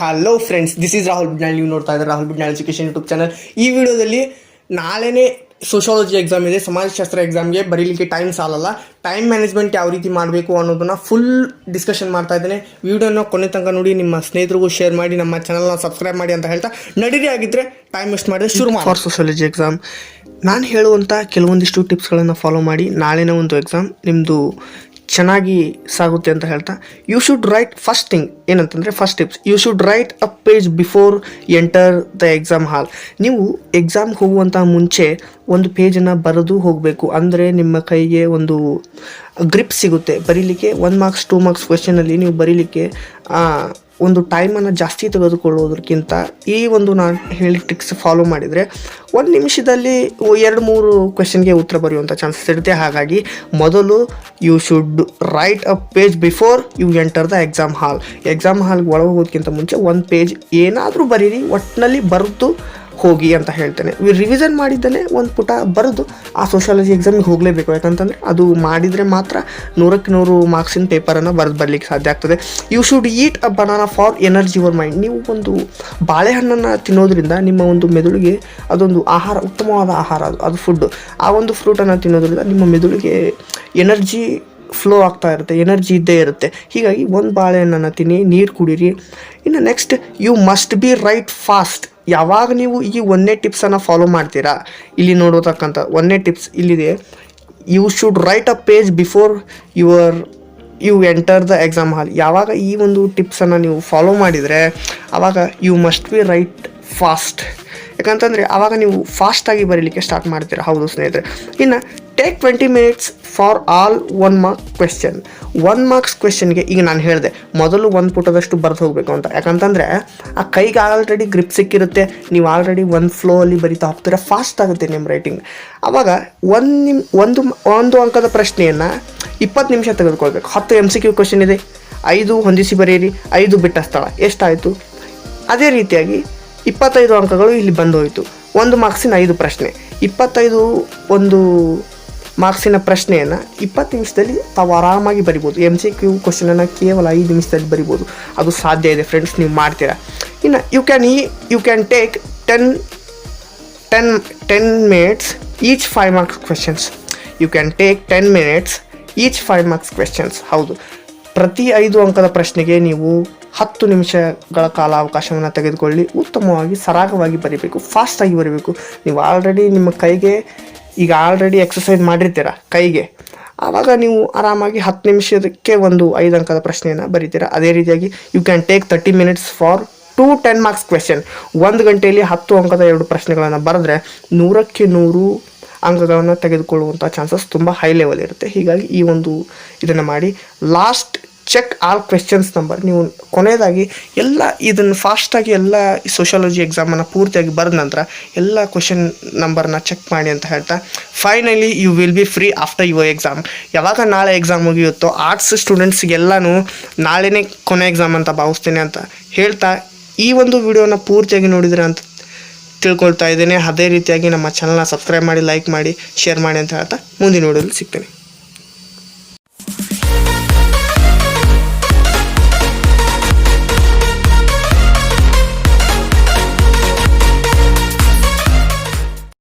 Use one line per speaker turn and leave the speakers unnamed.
Hello friends, this is Rahul Bidnal. ನೀವು ನೋಡ್ತಾ ಇದ್ದಾರೆ Rahul Bidnal education YouTube channel. ಈ ವಿಡಿಯೋದಲ್ಲಿ ನಾಳೆನೇ ಸೋಷಾಲಜಿ ಎಕ್ಸಾಮ್ ಇದೆ. ಸಮಾಜಶಾಸ್ತ್ರ ಎಕ್ಸಾಮ್ಗೆ ಬರೀಲಿಕ್ಕೆ ಟೈಮ್ ಸಾಲಲ್ಲ. ಟೈಮ್ ಮ್ಯಾನೇಜ್ಮೆಂಟ್ ಯಾವ ರೀತಿ ಮಾಡಬೇಕು ಅನ್ನೋದನ್ನ ಫುಲ್ ಡಿಸ್ಕಷನ್ ಮಾಡ್ತಾ ಇದ್ದೇನೆ. ವಿಡಿಯೋನ ಕೊನೆ ತನಕ ನೋಡಿ, ನಿಮ್ಮ ಸ್ನೇಹಿತರಿಗೂ ಶೇರ್ ಮಾಡಿ, ನಮ್ಮ ಚಾನಲ್ನ ಸಬ್ಸ್ಕ್ರೈಬ್ ಮಾಡಿ ಅಂತ ಹೇಳ್ತಾ, ನಡೀರಿ ಆಗಿದ್ರೆ ಟೈಮ್ ವೇಸ್ಟ್ ಮಾಡಿದ್ರೆ ಶುರು ಮಾಡಿ. ಫಾರ್ ಸೋಷಾಲಜಿ ಎಕ್ಸಾಮ್ ನಾನು ಹೇಳುವಂಥ ಕೆಲವೊಂದಿಷ್ಟು ಟಿಪ್ಸ್ಗಳನ್ನು ಫಾಲೋ ಮಾಡಿ ನಾಳೆನೇ ಒಂದು ಎಕ್ಸಾಮ್ ನಿಮ್ಮದು ಚೆನ್ನಾಗಿ ಸಾಗುತ್ತೆ ಅಂತ ಹೇಳ್ತಾ, you should write first thing ಏನಂತಂದರೆ, first tips, you should write a page before enter the exam hall. ನೀವು ಎಕ್ಸಾಮ್ಗೆ ಹೋಗುವಂಥ ಮುಂಚೆ ಒಂದು ಪೇಜನ್ನು ಬರೆದು ಹೋಗಬೇಕು. ಅಂದರೆ ನಿಮ್ಮ ಕೈಗೆ ಒಂದು ಗ್ರಿಪ್ ಸಿಗುತ್ತೆ ಬರೀಲಿಕ್ಕೆ. 1 ಮಾರ್ಕ್ಸ್ 2 ಮಾರ್ಕ್ಸ್ ಕ್ವೆಶ್ಚನಲ್ಲಿ ನೀವು ಬರೀಲಿಕ್ಕೆ ಒಂದು ಟೈಮನ್ನು ಜಾಸ್ತಿ ತೆಗೆದುಕೊಳ್ಳೋದಕ್ಕಿಂತ ಈ ಒಂದು ನಾನು ಹೇಳಿ ಟ್ರಿಕ್ಸ್ ಫಾಲೋ ಮಾಡಿದರೆ 1 ನಿಮಿಷದಲ್ಲಿ 2-3 ಕ್ವೆಶ್ಚನ್ಗೆ ಉತ್ತರ ಬರೆಯುವಂಥ ಚಾನ್ಸಸ್ ಇರುತ್ತೆ. ಹಾಗಾಗಿ ಮೊದಲು you should write a page before you enter the exam hall. Exam ಹಾಲ್ಗೆ ಒಳಗೆ ಹೋಗೋದಕ್ಕಿಂತ ಮುಂಚೆ 1 ಪೇಜ್ ಏನಾದರೂ ಬರೀರಿ, ಒಟ್ಟಿನಲ್ಲಿ ಬರೆದು ಹೋಗಿ ಅಂತ ಹೇಳ್ತೇನೆ. ರಿವಿಷನ್ ಮಾಡಿದ್ದಲೇ ಒಂದು ಪುಟ ಬರೆದು ಆ ಸೋಷಾಲಜಿ ಎಕ್ಸಾಮಿಗೆ ಹೋಗಲೇಬೇಕು. ಯಾಕಂತಂದರೆ ಅದು ಮಾಡಿದರೆ ಮಾತ್ರ 100ಕ್ಕೆ 100 ಮಾರ್ಕ್ಸಿನ ಪೇಪರನ್ನು ಬರಲಿಕ್ಕೆ ಸಾಧ್ಯ ಆಗ್ತದೆ. You should eat a banana for energy your mind. ನೀವು ಒಂದು ಬಾಳೆಹಣ್ಣನ್ನು ತಿನ್ನೋದ್ರಿಂದ ನಿಮ್ಮ ಒಂದು ಮೆದುಳಿಗೆ ಅದೊಂದು ಆಹಾರ, ಉತ್ತಮವಾದ ಆಹಾರ, ಅದು ಫುಡ್ಡು. ಆ ಒಂದು ಫ್ರೂಟನ್ನು ತಿನ್ನೋದ್ರಿಂದ ನಿಮ್ಮ ಮೆದುಳಿಗೆ ಎನರ್ಜಿ ಫ್ಲೋ ಆಗ್ತಾ ಇರುತ್ತೆ, ಎನರ್ಜಿ ಇದ್ದೇ ಇರುತ್ತೆ. ಹೀಗಾಗಿ ಒಂದು ಬಾಳೆಹಣ್ಣನ್ನು ತಿನ್ನಿ, ನೀರು ಕುಡೀರಿ. ಇನ್ನು next, you must be write fast. ಯಾವಾಗ ನೀವು ಈ 1ನೇ ಟಿಪ್ಸನ್ನು ಫಾಲೋ ಮಾಡ್ತೀರಾ, ಇಲ್ಲಿ ನೋಡೋತಕ್ಕಂಥ 1ನೇ ಟಿಪ್ಸ್ ಇಲ್ಲಿದೆ, you should write a page before you enter the exam hall. ಯಾವಾಗ ಈ ಒಂದು ಟಿಪ್ಸನ್ನು ನೀವು ಫಾಲೋ ಮಾಡಿದರೆ ಆವಾಗ you must be write fast. ಯಾಕಂತಂದರೆ ಆವಾಗ ನೀವು ಫಾಸ್ಟಾಗಿ ಬರೀಲಿಕ್ಕೆ ಸ್ಟಾರ್ಟ್ ಮಾಡ್ತೀರಾ. ಹೌದು ಸ್ನೇಹಿತರೆ. ಇನ್ನು take 20 minutes for all 1 mark question. 1 marks ಕ್ವೆಶ್ಚನ್ಗೆ ಈಗ ನಾನು ಹೇಳಿದೆ ಮೊದಲು 1 ಪುಟದಷ್ಟು ಬರೆದು ಹೋಗಬೇಕು ಅಂತ. ಯಾಕಂತಂದರೆ ಆ ಕೈಗೆ ಆಲ್ರೆಡಿ ಗ್ರಿಪ್ ಸಿಕ್ಕಿರುತ್ತೆ, ನೀವು ಆಲ್ರೆಡಿ ಒಂದು ಫ್ಲೋ ಅಲ್ಲಿ ಬರಿತಾ ಹೋಗ್ತೀರಾ, ಫಾಸ್ಟ್ ಆಗುತ್ತೆ ನಿಮ್ಮ ರೈಟಿಂಗ್. ಆವಾಗ ಒಂದು ಅಂಕದ ಪ್ರಶ್ನೆಯನ್ನು 20 ನಿಮಿಷ ತೆಗೆದುಕೊಳ್ಬೇಕು. 10 MCQ ಕ್ವೆಶ್ಚನ್ ಇದೆ, 5 ಹೊಂದಿಸಿ ಬರೆಯಿರಿ, 5 ಬಿಟ್ಟ ಸ್ಥಳ ಎಷ್ಟಾಯಿತು. ಅದೇ ರೀತಿಯಾಗಿ 25 ಅಂಕಗಳು ಇಲ್ಲಿ ಬಂದು ಹೋಯಿತು. 1 ಮಾರ್ಕ್ಸಿನ 5 ಪ್ರಶ್ನೆ, 25 ಒಂದು ಮಾರ್ಕ್ಸಿನ ಪ್ರಶ್ನೆಯನ್ನು 20 ನಿಮಿಷದಲ್ಲಿ ತಾವು ಆರಾಮಾಗಿ ಬರಿಬೋದು. MCQ ಕ್ವಶನನ್ನು ಕೇವಲ 5 ನಿಮಿಷದಲ್ಲಿ ಬರಿಬೋದು. ಅದು ಸಾಧ್ಯ ಇದೆ ಫ್ರೆಂಡ್ಸ್, ನೀವು ಮಾಡ್ತೀರಾ. ಇನ್ನು you can take 10 minutes each 5 marks questions. You can take 10 minutes each 5 marks questions. ಹೌದು, ಪ್ರತಿ 5 ಅಂಕದ ಪ್ರಶ್ನೆಗೆ ನೀವು 10 ನಿಮಿಷಗಳ ಕಾಲಾವಕಾಶವನ್ನು ತೆಗೆದುಕೊಳ್ಳಿ. ಉತ್ತಮವಾಗಿ ಸರಾಗವಾಗಿ ಬರೀಬೇಕು, ಫಾಸ್ಟಾಗಿ ಬರೀಬೇಕು. ನೀವು ಆಲ್ರೆಡಿ ನಿಮ್ಮ ಕೈಗೆ ಈಗ ಆಲ್ರೆಡಿ ಎಕ್ಸಸೈಸ್ ಮಾಡಿರ್ತೀರ ಕೈಗೆ, ಆವಾಗ ನೀವು ಆರಾಮಾಗಿ 10 ನಿಮಿಷಕ್ಕೆ ಒಂದು 5 ಅಂಕದ ಪ್ರಶ್ನೆಯನ್ನು ಬರೀತೀರ. ಅದೇ ರೀತಿಯಾಗಿ you can take 30 minutes for 2 10 marks question. 1 ಗಂಟೆಯಲ್ಲಿ 10 ಅಂಕದ 2 ಪ್ರಶ್ನೆಗಳನ್ನು ಬರೆದ್ರೆ 100ಕ್ಕೆ 100 ಅಂಕಗಳನ್ನು ತೆಗೆದುಕೊಳ್ಳುವಂಥ ಚಾನ್ಸಸ್ ತುಂಬ ಹೈ ಲೆವೆಲ್ ಇರುತ್ತೆ. ಹೀಗಾಗಿ ಈ ಒಂದು ಇದನ್ನು ಮಾಡಿ. Last check all questions number. ನೀವು ಕೊನೆಯದಾಗಿ ಎಲ್ಲ ಇದನ್ನು ಫಾಸ್ಟಾಗಿ ಎಲ್ಲ ಸೋಷಾಲಜಿ ಎಕ್ಸಾಮನ್ನು ಪೂರ್ತಿಯಾಗಿ ಬರೆದ ನಂತರ ಎಲ್ಲ ಕ್ವೆಶ್ಚನ್ ನಂಬರ್ನ ಚೆಕ್ ಮಾಡಿ ಅಂತ ಹೇಳ್ತಾ, finally you will be free after your exam. ಯಾವಾಗ ನಾಳೆ ಎಕ್ಸಾಮ್ ಮುಗಿಯುತ್ತೋ ಆರ್ಟ್ಸ್ ಸ್ಟೂಡೆಂಟ್ಸ್ಗೆಲ್ಲನೂ ನಾಳೆನೇ ಕೊನೆ ಎಕ್ಸಾಮ್ ಅಂತ ಭಾವಿಸ್ತೇನೆ ಅಂತ ಹೇಳ್ತಾ, ಈ ಒಂದು ವಿಡಿಯೋನ ಪೂರ್ತಿಯಾಗಿ ನೋಡಿದರೆ ಅಂತ ತಿಳ್ಕೊಳ್ತಾ ಇದ್ದೇನೆ. ಅದೇ ರೀತಿಯಾಗಿ ನಮ್ಮ ಚಾನಲ್ನ ಸಬ್ಸ್ಕ್ರೈಬ್ ಮಾಡಿ, ಲೈಕ್ ಮಾಡಿ, ಶೇರ್ ಮಾಡಿ ಅಂತ ಹೇಳ್ತಾ ಮುಂದಿನ ವಿಡಿಯೋದಲ್ಲಿ ಸಿಗ್ತೇನೆ.